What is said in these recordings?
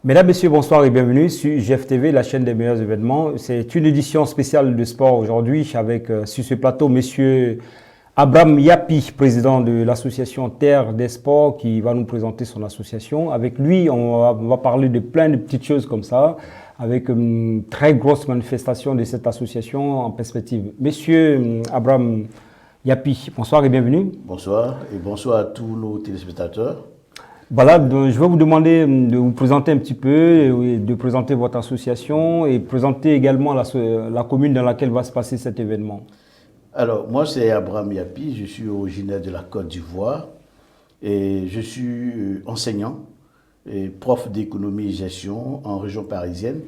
Mesdames, Messieurs, bonsoir et bienvenue sur GFTV, la chaîne des meilleurs événements. C'est une édition spéciale de sport aujourd'hui avec sur ce plateau Monsieur Abraham Yapi, président de l'association Terre des Sports, qui va nous présenter son association. Avec lui, on va parler de plein de petites choses comme ça, avec une très grosse manifestation de cette association en perspective. Monsieur Abraham Yapi, bonsoir et bienvenue. Bonsoir et bonsoir à tous nos téléspectateurs. Voilà, donc je vais vous demander de vous présenter un petit peu, de présenter votre association et présenter également la commune dans laquelle va se passer cet événement. Alors, moi, c'est Abraham Yapi, je suis originaire de la Côte d'Ivoire et je suis enseignant et prof d'économie et gestion en région parisienne.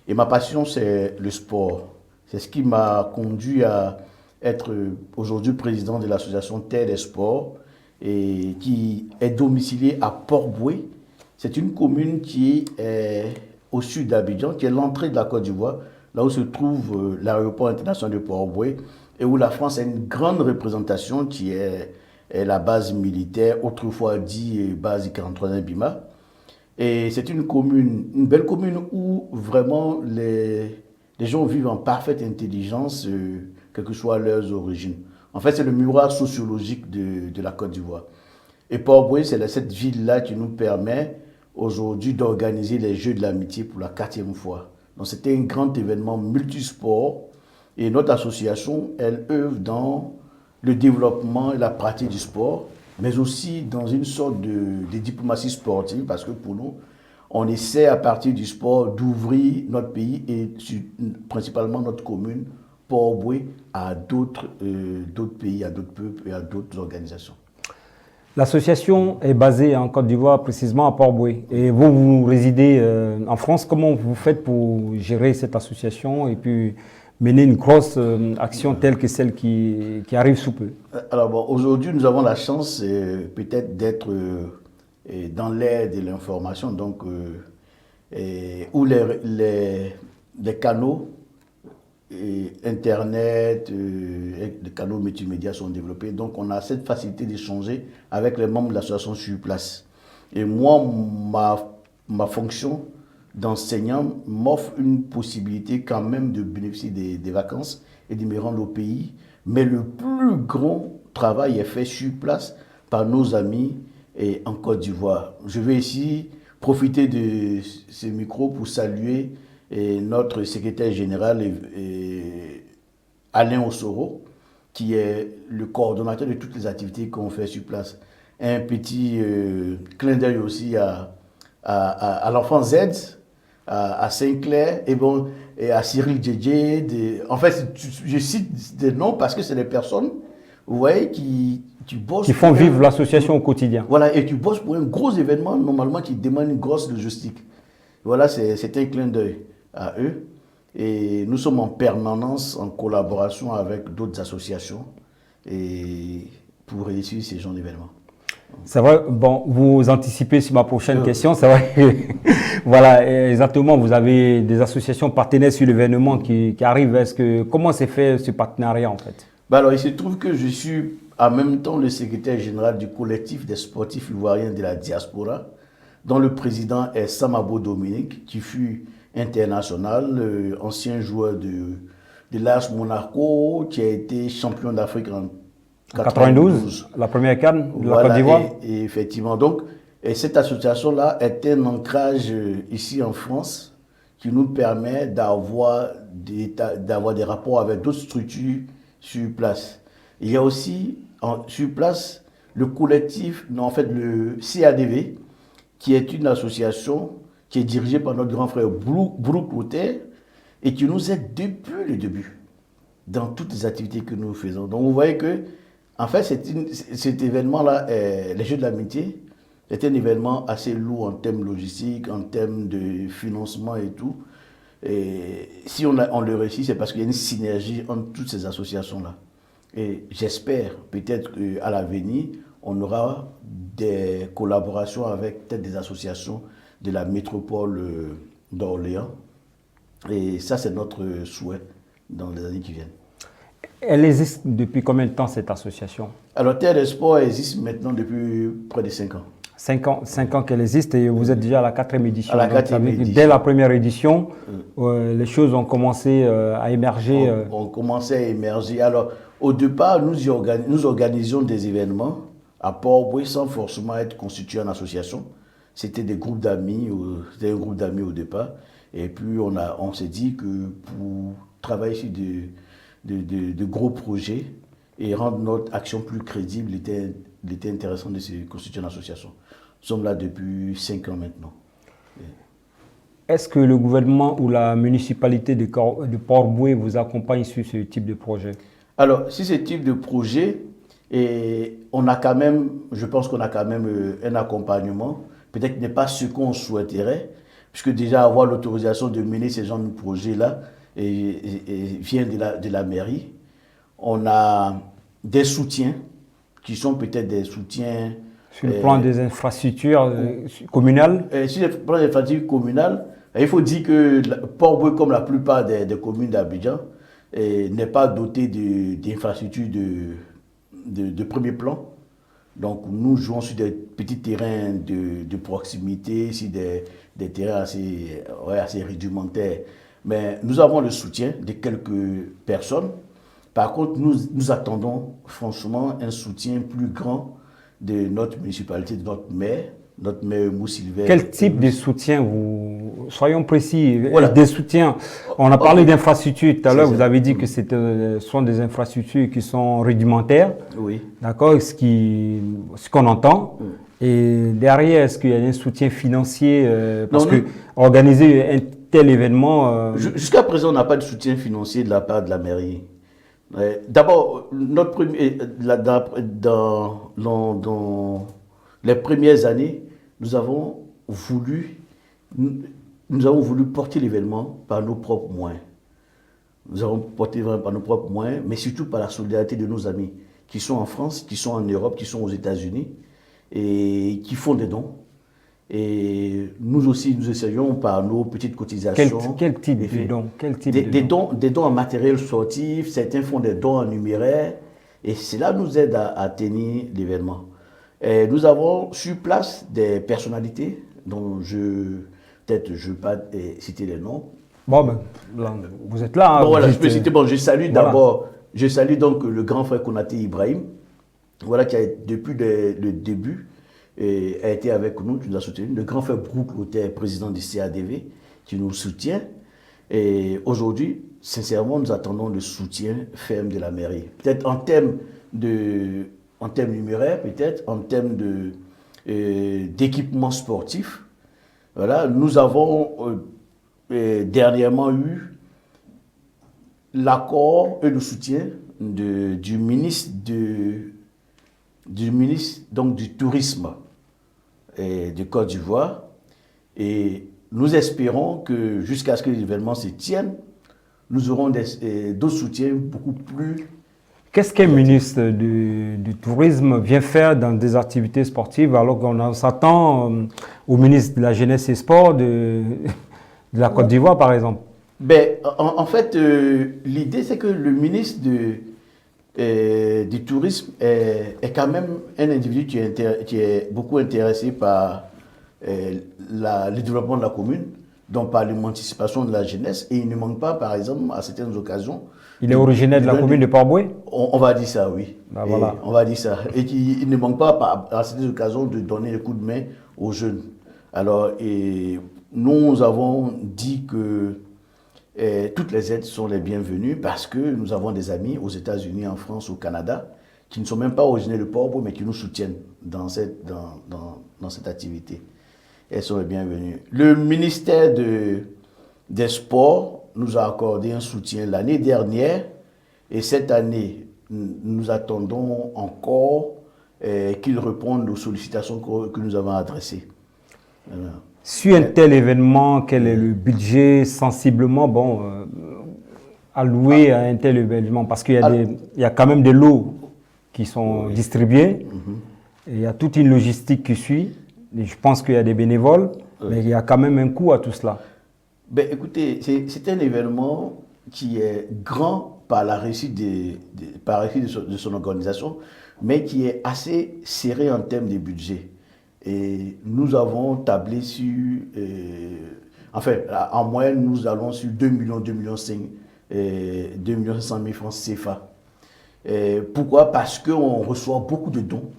Et ma passion, c'est le sport. C'est ce qui m'a conduit à être aujourd'hui président de l'association Terre des Sports, et qui est domicilié à Port-Bouët. C'est une commune qui est au sud d'Abidjan, qui est l'entrée de la Côte d'Ivoire, là où se trouve l'aéroport international de Port-Bouët, et où la France a une grande représentation qui est la base militaire, autrefois dit base du 43e BIMA. Et c'est une commune, une belle commune où vraiment les gens vivent en parfaite intelligence, quelles que soient leurs origines. En fait, c'est le miroir sociologique de la Côte d'Ivoire. Et Port-Bouët, c'est cette ville-là qui nous permet aujourd'hui d'organiser les Jeux de l'amitié pour la 4e fois. Donc, c'était un grand événement multisport. Et notre association, elle œuvre dans le développement et la pratique du sport, mais aussi dans une sorte de diplomatie sportive, parce que pour nous, on essaie à partir du sport d'ouvrir notre pays et principalement notre commune, Port-Bouët, à d'autres pays, à d'autres peuples et à d'autres organisations. L'association est basée en Côte d'Ivoire, précisément à Port-Bouët. Et vous résidez en France. Comment vous faites pour gérer cette association et puis mener une grosse action telle que celle qui arrive sous peu? Alors bon, aujourd'hui, nous avons la chance peut-être d'être dans l'ère de l'information, donc où les canaux Internet, les canaux multimédia sont développés. Donc, on a cette facilité d'échanger avec les membres de l'association sur place. Et moi, ma fonction d'enseignant m'offre une possibilité quand même de bénéficier des vacances et de me rendre au pays. Mais le plus grand travail est fait sur place par nos amis en Côte d'Ivoire. Je vais ici profiter de ce micro pour saluer notre secrétaire général Alain Ossoro, qui est le coordonnateur de toutes les activités qu'on fait sur place. Un petit clin d'œil aussi à l'enfant Z, à Saint-Clair et à Cyril Djedje. En fait, je cite des noms parce que c'est des personnes, vous voyez, qui bossent. Qui font vivre l'association au quotidien. Voilà, et tu bosses pour un gros événement, normalement, qui demande une grosse logistique. Voilà, c'est un clin d'œil à eux. Et nous sommes en permanence en collaboration avec d'autres associations pour réussir ces genres d'événements. C'est vrai, bon, vous anticipez sur ma prochaine question, c'est vrai que, voilà, exactement, vous avez des associations partenaires sur l'événement qui arrivent. Comment s'est fait ce partenariat en fait? Alors, il se trouve que je suis en même temps le secrétaire général du collectif des sportifs ivoiriens de la diaspora, dont le président est Samabo Dominique, qui fut international, ancien joueur de l'AS Monaco, qui a été champion d'Afrique en 92, la première CAN de la Côte d'Ivoire. Et effectivement, donc, cette association-là est un ancrage ici en France qui nous permet d'avoir des rapports avec d'autres structures sur place. Il y a aussi sur place le collectif, non, en fait le CADV, qui est une association qui est dirigée par notre grand frère Brooke Luther et qui nous aide depuis le début dans toutes les activités que nous faisons. Donc vous voyez que, en fait, cet événement-là, les Jeux de l'amitié, c'est un événement assez lourd en termes logistiques, en termes de financement et tout. Et si on le réussit, c'est parce qu'il y a une synergie entre toutes ces associations-là. Et j'espère peut-être qu'à l'avenir, on aura des collaborations avec peut-être des associations de la métropole d'Orléans. Et ça, c'est notre souhait dans les années qui viennent. Elle existe depuis combien de temps, cette association? Alors, Terre des Sports existe maintenant depuis près de 5 ans. 5 ans qu'elle existe et vous êtes déjà à la 4e édition. À la Donc, 4e édition. Dès la première édition, les choses ont commencé à émerger. On commençait à émerger. Alors, au départ, nous organisions des événements à Port-Bouët sans forcément être constitués en association. C'était des groupes d'amis, c'était un groupe d'amis au départ. Et puis, on s'est dit que pour travailler sur de gros projets et rendre notre action plus crédible, il était intéressant de se constituer en association. Nous sommes là depuis 5 ans maintenant. Est-ce que le gouvernement ou la municipalité de Port-Bouët vous accompagne sur ce type de projet? Alors, sur ce type de projet, on a quand même, je pense qu'on a quand même un accompagnement. Peut-être n'est pas ce qu'on souhaiterait, puisque déjà avoir l'autorisation de mener ce genre de projet-là vient de la mairie. On a des soutiens qui sont peut-être des soutiens... Sur le plan des infrastructures communales? Sur le plan des infrastructures communales, il faut dire que Port-Bouët, comme la plupart des communes d'Abidjan, n'est pas doté d'infrastructures de premier plan. Donc nous jouons sur des petits terrains de proximité, sur des terrains assez rudimentaires. Mais nous avons le soutien de quelques personnes. Par contre, nous attendons franchement un soutien plus grand de notre municipalité, de notre maire Moussilver. Quel type de soutien soyons précis, voilà. Des soutiens. On a parlé d'infrastructures tout à l'heure, vous avez dit que ce sont des infrastructures qui sont rudimentaires. Oui. D'accord, ce qu'on entend. Et derrière, est-ce qu'il y a un soutien financier parce que organiser un tel événement... Jusqu'à présent, on n'a pas de soutien financier de la part de la mairie. D'abord, dans les premières années, nous avons voulu porter l'événement par nos propres moyens. Nous avons porté l'événement par nos propres moyens, mais surtout par la solidarité de nos amis qui sont en France, qui sont en Europe, qui sont aux États-Unis et qui font des dons. Et nous aussi, nous essayons par nos petites cotisations. Quel type de dons? Des dons en matériel sportif, certains font des dons en numéraire, et cela nous aide à tenir l'événement. Nous avons sur place des personnalités dont peut-être je ne vais pas citer les noms. Bon, ben, vous êtes là. Hein, bon, voilà, je peux citer. Bon, je salue d'abord, je salue donc le grand frère Konaté Ibrahim, voilà, qui a, depuis le début, a été avec nous, qui nous a soutenu. Le grand frère Brooke Lothaire, président du CADV, qui nous soutient. Et aujourd'hui, sincèrement, nous attendons le soutien ferme de la mairie. Peut-être en termes numéraires, peut-être en termes d'équipement sportif. Voilà, nous avons dernièrement eu l'accord et le soutien du ministre donc, du tourisme de Côte d'Ivoire. Et nous espérons que jusqu'à ce que l'événement se tienne, nous aurons d'autres soutiens beaucoup plus... Qu'est-ce qu'un ministre du Tourisme vient faire dans des activités sportives alors qu'on s'attend au ministre de la Jeunesse et Sport de la Côte d'Ivoire, par exemple? Ben, en fait, l'idée, c'est que le ministre du Tourisme est quand même un individu qui est beaucoup intéressé par le développement de la commune, donc par l'émancipation de la jeunesse, et il ne manque pas, par exemple, à certaines occasions... Il est originaire de la commune de Port-Bouët? On va dire ça, oui. Ben voilà. On va dire ça. Et qu'il ne manque pas, à certaines occasions, de donner le coup de main aux jeunes. Alors, nous avons dit que toutes les aides sont les bienvenues parce que nous avons des amis aux États-Unis, en France, au Canada, qui ne sont même pas originaires de Port-Bouët, mais qui nous soutiennent dans cette activité. Elles sont les bienvenues. Le ministère des Sports nous a accordé un soutien l'année dernière, et cette année, nous attendons encore qu'ils répondent aux sollicitations que nous avons adressées. Voilà. Sur un tel événement, quel est le budget sensiblement alloué à un tel événement? Parce qu'il y a quand même des lots qui sont distribués, et il y a toute une logistique qui suit. Et je pense qu'il y a des bénévoles, mais il y a quand même un coût à tout cela. Ben, écoutez, c'est un événement qui est grand par la réussite de son organisation, mais qui est assez serré en termes de budget. Et nous avons tablé sur, en moyenne, nous allons sur 2 millions, 2 millions 5, 2 millions 500 000 francs CFA. Pourquoi? Parce qu'on reçoit beaucoup de dons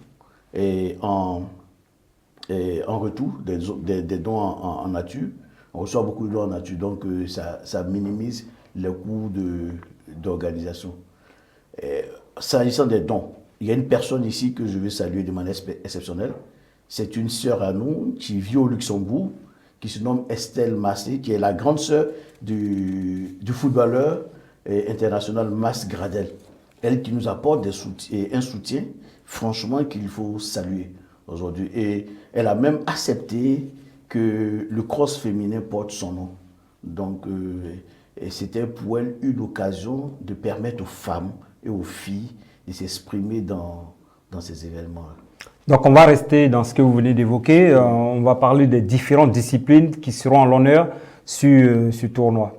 en retour, des dons en nature. On reçoit beaucoup de dons en nature, donc ça minimise les coûts d'organisation. S'agissant des dons, il y a une personne ici que je veux saluer de manière exceptionnelle. C'est une sœur à nous qui vit au Luxembourg, qui se nomme Estelle Massé, qui est la grande sœur du footballeur international Mas Gradel. Elle qui nous apporte un soutien, franchement, qu'il faut saluer aujourd'hui. Et elle a même accepté que le cross féminin porte son nom. Donc, c'était pour elle une occasion de permettre aux femmes et aux filles de s'exprimer dans ces événements-là. Donc on va rester dans ce que vous venez d'évoquer. On va parler des différentes disciplines qui seront à l'honneur sur ce tournoi.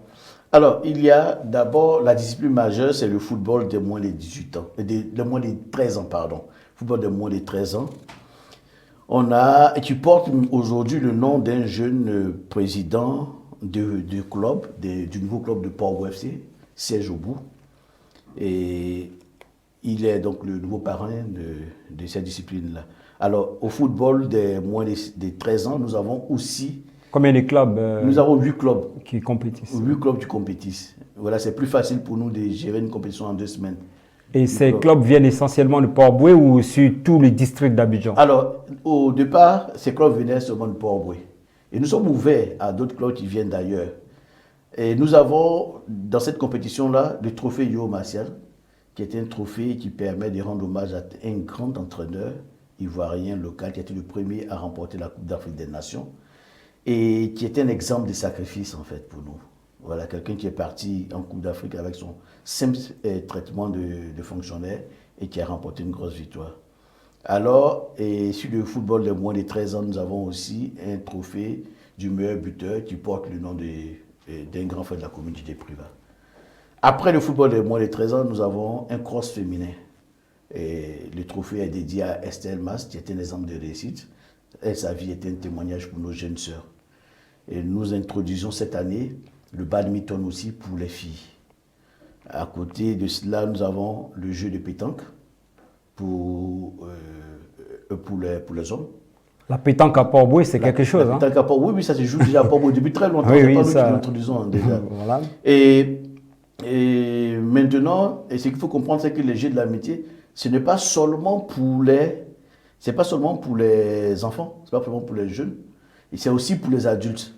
Alors, il y a d'abord la discipline majeure, c'est le football de moins de 18 ans, de moins de 13 ans, pardon. Football de moins de 13 ans. Qui porte aujourd'hui le nom d'un jeune président du club, du nouveau club de Port-Bouët FC, Serge Aubou. Et il est donc le nouveau parrain de cette discipline-là. Alors, au football des moins de 13 ans, nous avons aussi... Combien de clubs Nous avons 8 clubs. Qui compétissent. 8 clubs qui compétissent. Voilà, c'est plus facile pour nous de gérer une compétition en 2 semaines. Et ces clubs viennent essentiellement de Port-Bouët ou sur tous les districts d'Abidjan? Alors, au départ, ces clubs venaient seulement de Port-Bouët. Et nous sommes ouverts à d'autres clubs qui viennent d'ailleurs. Et nous avons, dans cette compétition-là, le trophée Yo Martial, qui est un trophée qui permet de rendre hommage à un grand entraîneur ivoirien local, qui a été le premier à remporter la Coupe d'Afrique des Nations, et qui est un exemple de sacrifice, en fait, pour nous. Voilà, quelqu'un qui est parti en Coupe d'Afrique avec son simple traitement de fonctionnaire et qui a remporté une grosse victoire. Alors, sur le football de moins de 13 ans, nous avons aussi un trophée du meilleur buteur qui porte le nom d'un grand frère de la communauté privée. Après le football de moins de 13 ans, nous avons un cross féminin. Et le trophée est dédié à Estelle Mas, qui est un exemple de réussite. Et sa vie est un témoignage pour nos jeunes sœurs. Et nous introduisons cette année le badminton aussi pour les filles. À côté de cela, nous avons le jeu de pétanque pour les hommes. La pétanque à Port-Bouët, c'est quelque chose. La pétanque à Port-Bouët, oui, ça se joue déjà à Port-Bouët depuis très longtemps. Oui, c'est pas nous ça... qui l'introduisons déjà. Voilà. Et maintenant, ce qu'il faut comprendre, c'est que les jeux de l'amitié, ce n'est pas seulement pour les enfants, c'est pas seulement pour les jeunes, et c'est aussi pour les adultes.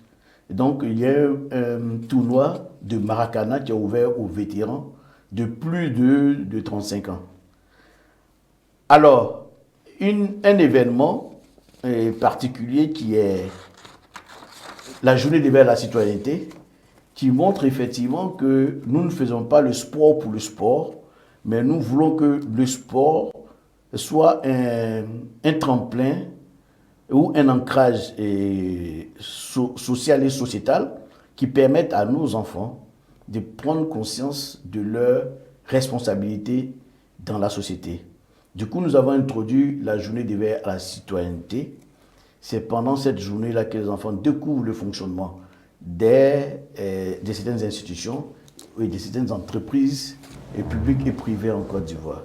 Et donc, il y a un tournoi de Maracana qui est ouvert aux vétérans de plus de 35 ans. Alors, un événement particulier qui est la journée d'éveil à la citoyenneté, qui montre effectivement que nous ne faisons pas le sport pour le sport, mais nous voulons que le sport soit un tremplin ou un ancrage social et sociétal qui permette à nos enfants de prendre conscience de leur responsabilité dans la société. Du coup, nous avons introduit la journée d'éveil à la citoyenneté. C'est pendant cette journée-là que les enfants découvrent le fonctionnement de certaines institutions et de certaines entreprises publiques et privées en Côte d'Ivoire.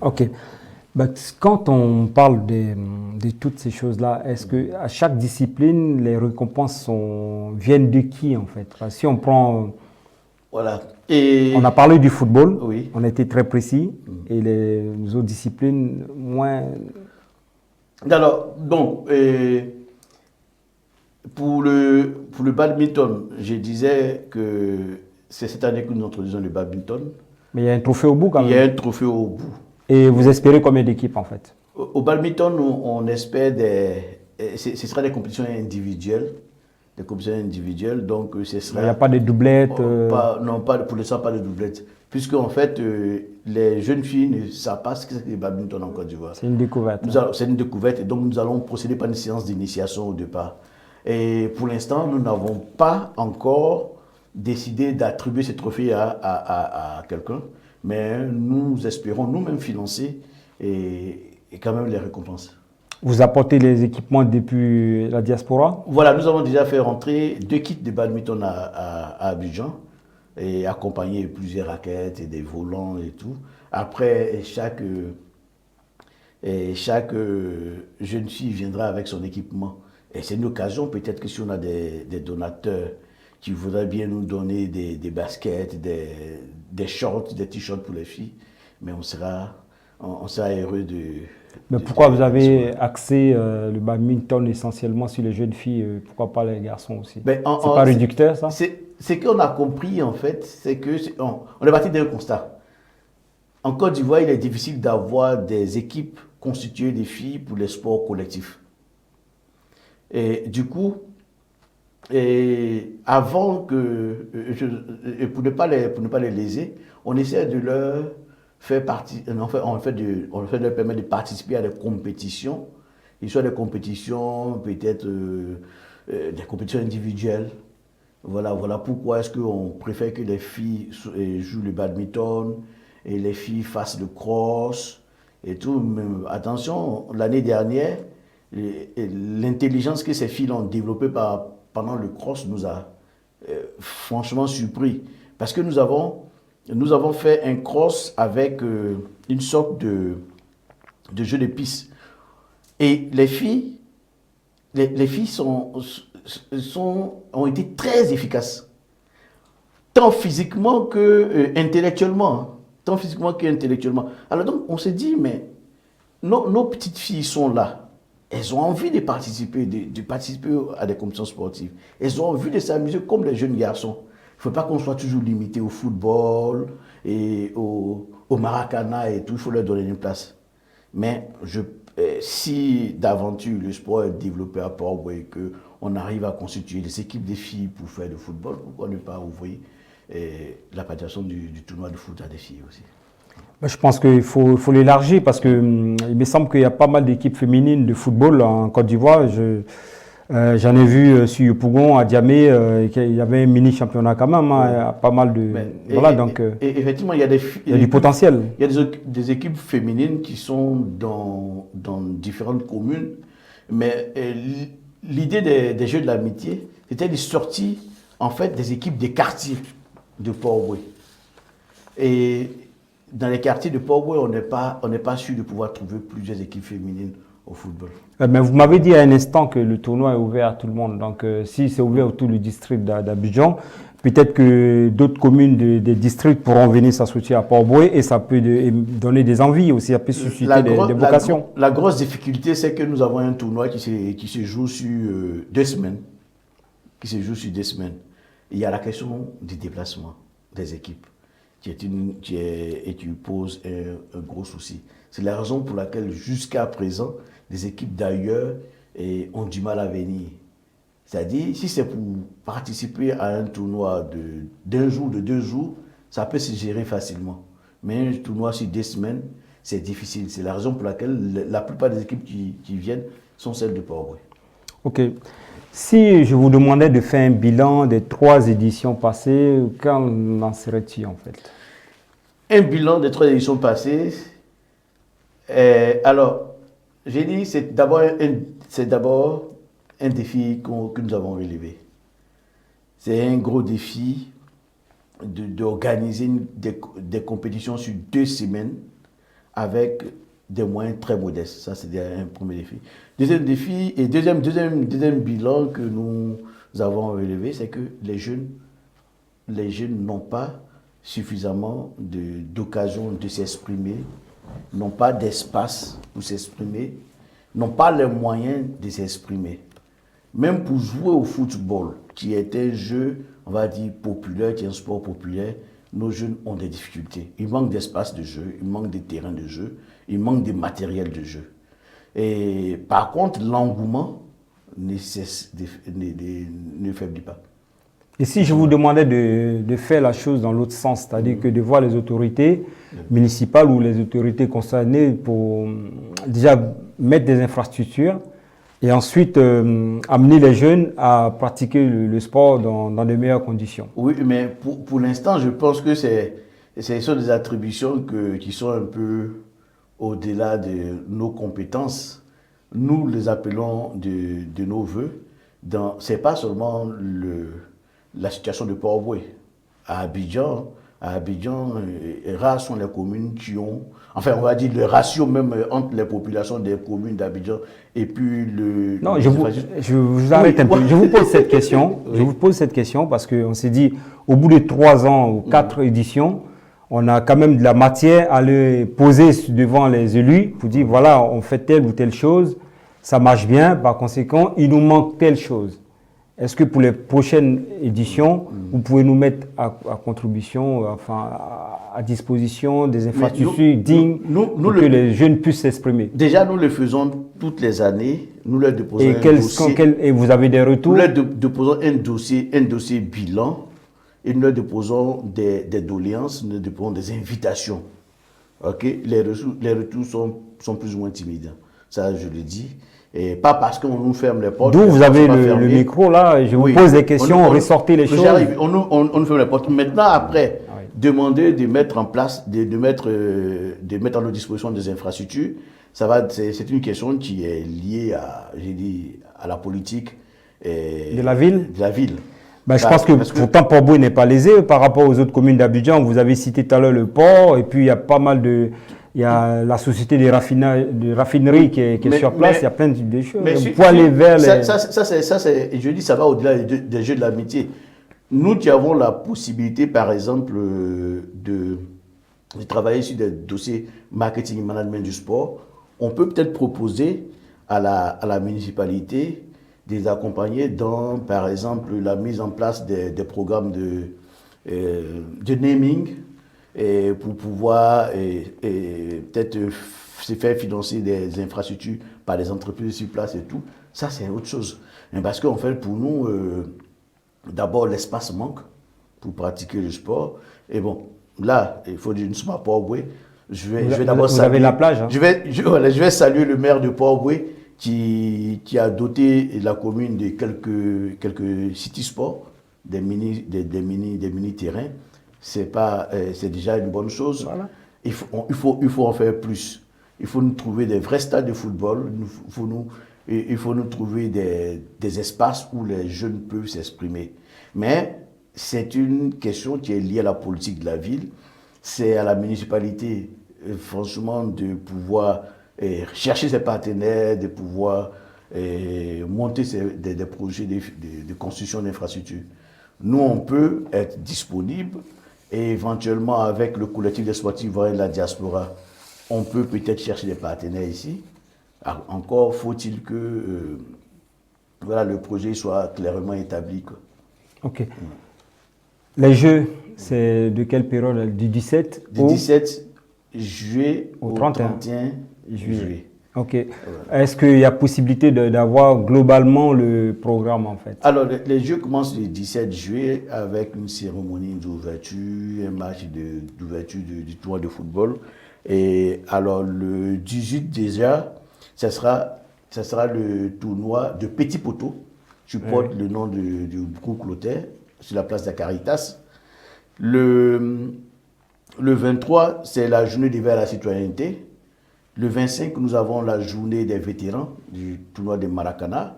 Ok. Quand on parle de toutes ces choses-là, est-ce qu'à chaque discipline, les récompenses viennent de qui en fait? Si on prend... Voilà. On a parlé du football, oui. On a été très précis, et les autres disciplines, moins... Alors, donc, pour le badminton, je disais que c'est cette année que nous introduisons le badminton. Mais il y a un trophée au bout quand même. Il y a un trophée au bout. Et vous espérez combien d'équipes en fait? Au badminton, on espère ce sera des compétitions individuelles. Des compétitions individuelles, donc ce sera... Il n'y a pas de doublettes Non, pour l'instant, pas de doublettes. Puisque en fait, les jeunes filles ne savent pas ce que c'est que le badminton en Côte d'Ivoire. C'est une découverte. C'est une découverte et donc nous allons procéder par une séance d'initiation au départ. Et pour l'instant, nous n'avons pas encore décidé d'attribuer ce trophée à quelqu'un, mais nous espérons nous-mêmes financer et quand même les récompenses. Vous apportez les équipements depuis la diaspora? Voilà, nous avons déjà fait rentrer 2 kits de badminton à Abidjan et accompagné de plusieurs raquettes et des volants et tout. Après, chaque jeune fille viendra avec son équipement. Et c'est une occasion, peut-être que si on a des donateurs qui voudraient bien nous donner des baskets, des shorts, des t-shirts pour les filles, mais on sera heureux de... Mais pourquoi vous avez axé le badminton essentiellement sur les jeunes filles, pourquoi pas les garçons aussi? Ben, C'est pas réducteur, ça? C'est qu'on a compris, en fait, c'est que on est parti d'un constat. En Côte d'Ivoire, il est difficile d'avoir des équipes constituées de filles pour les sports collectifs. Et du coup, avant que, pour ne pas les léser, on essaie de leur faire partie, on fait de leur permettre de participer à des compétitions, soit des compétitions, peut-être des compétitions individuelles. Voilà pourquoi est-ce qu'on préfère que les filles jouent le badminton et les filles fassent le cross et tout. Mais attention, l'année dernière, l'intelligence que ces filles ont développée pendant le cross nous a franchement surpris. Parce que nous avons fait un cross avec une sorte de jeu de piste. Et les filles ont été très efficaces. Tant physiquement que intellectuellement. Tant physiquement qu'intellectuellement. Alors donc, on s'est dit, mais nos petites filles sont là. Elles ont envie de participer à des compétitions sportives. Elles ont envie de s'amuser comme les jeunes garçons. Il ne faut pas qu'on soit toujours limité au football et au maracana et tout. Il faut leur donner une place. Mais si d'aventure le sport est développé à Port-Boué et qu'on arrive à constituer des équipes de filles pour faire du football, pourquoi ne pas ouvrir la participation du tournoi de foot à des filles aussi? Je pense qu'il faut l'élargir parce que il me semble qu'il y a pas mal d'équipes féminines de football en Côte d'Ivoire. J'en ai vu sur Yopougon, à Diamé, il y avait un mini championnat quand même, hein, il y a pas mal de... voilà, donc effectivement, il y a du potentiel. Il y a des équipes féminines qui sont dans différentes communes, mais l'idée des Jeux de l'amitié, c'était de sortir en fait des équipes des quartiers de Port-Boué. Et dans les quartiers de Port-Boué, on n'est pas sûr de pouvoir trouver plusieurs équipes féminines au football. Mais vous m'avez dit à un instant que le tournoi est ouvert à tout le monde. Donc, si c'est ouvert à tout le district d'Abidjan, peut-être que d'autres communes des districts pourront venir s'associer à Port-Boué et ça peut donner des envies aussi, ça peut susciter des vocations. La grosse difficulté, c'est que nous avons un tournoi qui se joue sur 2 semaines. Il y a la question du déplacement des équipes qui pose un gros souci. C'est la raison pour laquelle jusqu'à présent, des équipes d'ailleurs ont du mal à venir. C'est-à-dire, si c'est pour participer à un tournoi d'un jour, de 2 jours, ça peut se gérer facilement. Mais un tournoi sur 2 semaines, c'est difficile. C'est la raison pour laquelle la plupart des équipes qui viennent sont celles de Port-Boué. Ok. Si je vous demandais de faire un bilan des 3 éditions passées, qu'en en serait-il en fait? Un bilan des 3 éditions passées, alors, j'ai dit, c'est d'abord un défi que nous avons relevé. C'est un gros défi d'organiser des compétitions sur 2 semaines avec des moyens très modestes. Ça, c'est un premier défi. Deuxième défi, et deuxième bilan que nous avons relevé, c'est que les jeunes n'ont pas suffisamment d'occasion de s'exprimer, n'ont pas d'espace pour s'exprimer, n'ont pas les moyens de s'exprimer. Même pour jouer au football, qui est un jeu, on va dire, populaire, qui est un sport populaire, nos jeunes ont des difficultés. Il manque d'espace de jeu, il manque de terrain de jeu, il manque de matériel de jeu. Et par contre, l'engouement ne faiblit pas. Et si je vous demandais de faire la chose dans l'autre sens, c'est-à-dire que de voir les autorités municipales ou les autorités concernées pour déjà mettre des infrastructures et ensuite amener les jeunes à pratiquer le sport dans de meilleures conditions. Oui, mais pour l'instant, je pense que ce sont des attributions qui sont un peu au-delà de nos compétences. nous les appelons de nos voeux. Ce n'est pas seulement la situation de Port-Boué. À Abidjan, rares sont les communes qui ont, enfin on va dire le ratio même entre les populations des communes d'Abidjan et puis le... Non, je vous arrête un peu. Je vous pose cette question. Oui. Je vous pose cette question parce qu'on s'est dit, au bout de 3 ans ou 4 éditions, on a quand même de la matière à le poser devant les élus pour dire, voilà, on fait telle ou telle chose, ça marche bien, par conséquent, il nous manque telle chose. Est-ce que pour les prochaines éditions, vous pouvez nous mettre à contribution, enfin à disposition des infrastructures dignes pour que les jeunes puissent s'exprimer? Déjà, nous le faisons toutes les années. Nous leur déposons un dossier. Et vous avez des retours? Nous leur déposons un dossier bilan et nous leur déposons des doléances, nous leur déposons des invitations. Okay? Les retours sont plus ou moins timides. Ça, je le dis. Et pas parce qu'on nous ferme les portes. D'où vous avez le micro là, je vous pose des questions, ressortez les choses. On nous ferme les portes. Maintenant, après, demander de mettre en place, de mettre à notre disposition des infrastructures, c'est une question qui est liée à la politique de la ville. De la ville. Ben, je pense que pourtant Port-Boué n'est pas lésé par rapport aux autres communes d'Abidjan. Vous avez cité tout à l'heure le port, et puis il y a pas mal de... Il y a la société de raffinerie qui est sur place, il y a plein de choses. Vous pouvez aller vers les... Je dis, ça va au-delà des jeux de l'amitié. Nous qui avons la possibilité, par exemple, de travailler sur des dossiers marketing et management du sport, on peut peut-être proposer à la municipalité de les accompagner dans, par exemple, la mise en place des programmes de naming, et pour pouvoir peut-être se faire financer des infrastructures par des entreprises sur place et tout. Ça, c'est autre chose. Mais parce qu'en fait, pour nous, d'abord, l'espace manque pour pratiquer le sport. Et bon, là, il faut dire, nous sommes à Port-Boué. Je vais d'abord saluer... Vous avez la plage, hein? Je vais saluer le maire de Port-Boué qui a doté la commune de quelques city sports, des mini terrains. C'est déjà une bonne chose. Voilà. Il faut en faire plus. Il faut nous trouver des vrais stades de football. Il faut nous trouver des espaces où les jeunes peuvent s'exprimer. Mais c'est une question qui est liée à la politique de la ville. C'est à la municipalité, franchement, de pouvoir chercher ses partenaires, de pouvoir monter des projets de construction d'infrastructures. Nous, on peut être disponible. Et éventuellement, avec le collectif des sportifs de la diaspora, on peut peut-être chercher des partenaires ici. Alors, encore faut-il que le projet soit clairement établi. Ok. Les Jeux, c'est de quelle période? Du 17 Du 17 juillet au 31 juillet. Ok. Est-ce qu'il y a possibilité d'avoir globalement le programme en fait? Alors, les Jeux commencent le 17 juillet avec une cérémonie d'ouverture, un match d'ouverture du tournoi de football. Et alors, le 18 déjà, ça sera le tournoi de Petit Poteau. Tu portes le nom du groupe Clotaire sur la place de la Caritas. Le 23, c'est la journée d'hiver à la citoyenneté. Le 25, nous avons la journée des vétérans du tournoi de Maracana.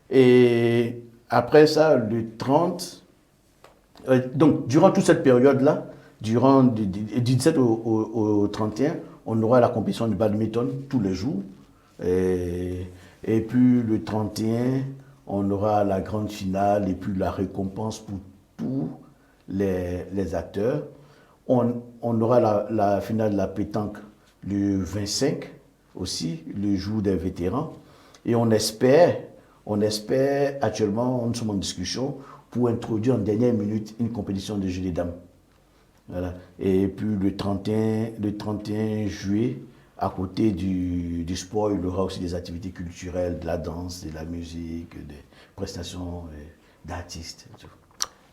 Et après ça, le 30, donc durant toute cette période-là, du 17 au 31, on aura la compétition de badminton tous les jours. Et puis le 31, on aura la grande finale et puis la récompense pour tous les acteurs. On aura la finale de la pétanque le 25 aussi, le jour des vétérans. Et on espère, actuellement, nous sommes en discussion pour introduire en dernière minute une compétition de jeux des dames. Voilà. Et puis le 31 juillet, à côté du sport, il y aura aussi des activités culturelles, de la danse, de la musique, des prestations d'artistes.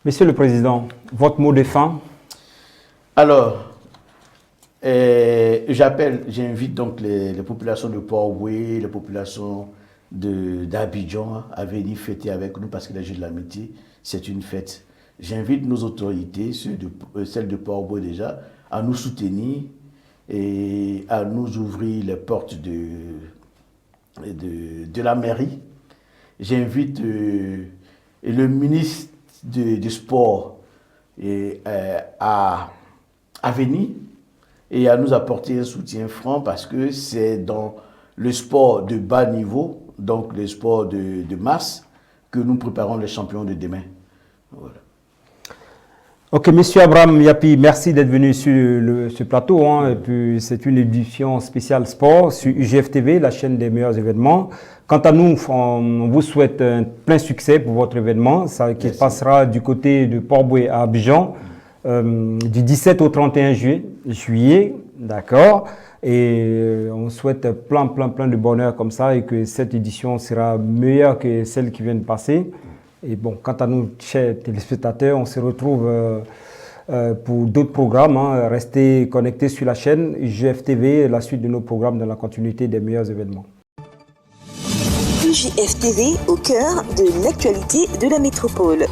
Monsieur le Président, votre mot de fin? Alors, j'invite donc les populations de Port-Boué, les populations d'Abidjan à venir fêter avec nous parce que les Jeux de l'amitié, c'est une fête. J'invite nos autorités, celles de Port-Boué déjà, à nous soutenir et à nous ouvrir les portes de la mairie. J'invite le ministre du Sport à venir et à nous apporter un soutien franc parce que c'est dans le sport de bas niveau, donc le sport de masse, que nous préparons les champions de demain. Voilà. Ok, Monsieur Abraham Yapi, merci d'être venu sur ce plateau. Et puis, c'est une édition spéciale sport sur UGF TV, la chaîne des meilleurs événements. Quant à nous, on vous souhaite un plein succès pour votre événement, qui se passera du côté de Port-Bouët à Abidjan, du 17 au 31 juillet, d'accord. Et on souhaite plein de bonheur comme ça et que cette édition sera meilleure que celle qui vient de passer. Et bon, quant à nous, chers téléspectateurs, on se retrouve pour d'autres programmes. Restez connectés sur la chaîne UGF TV, la suite de nos programmes dans la continuité des meilleurs événements. UGF TV au cœur de l'actualité de la métropole.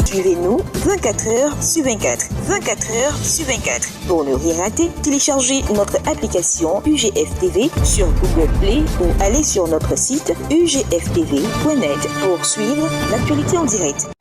Suivez-nous 24 heures sur 24. 24 heures sur 24. Pour ne rien rater, téléchargez notre application UGF TV sur Google Play ou allez sur notre site ugftv.net pour suivre l'actualité en direct.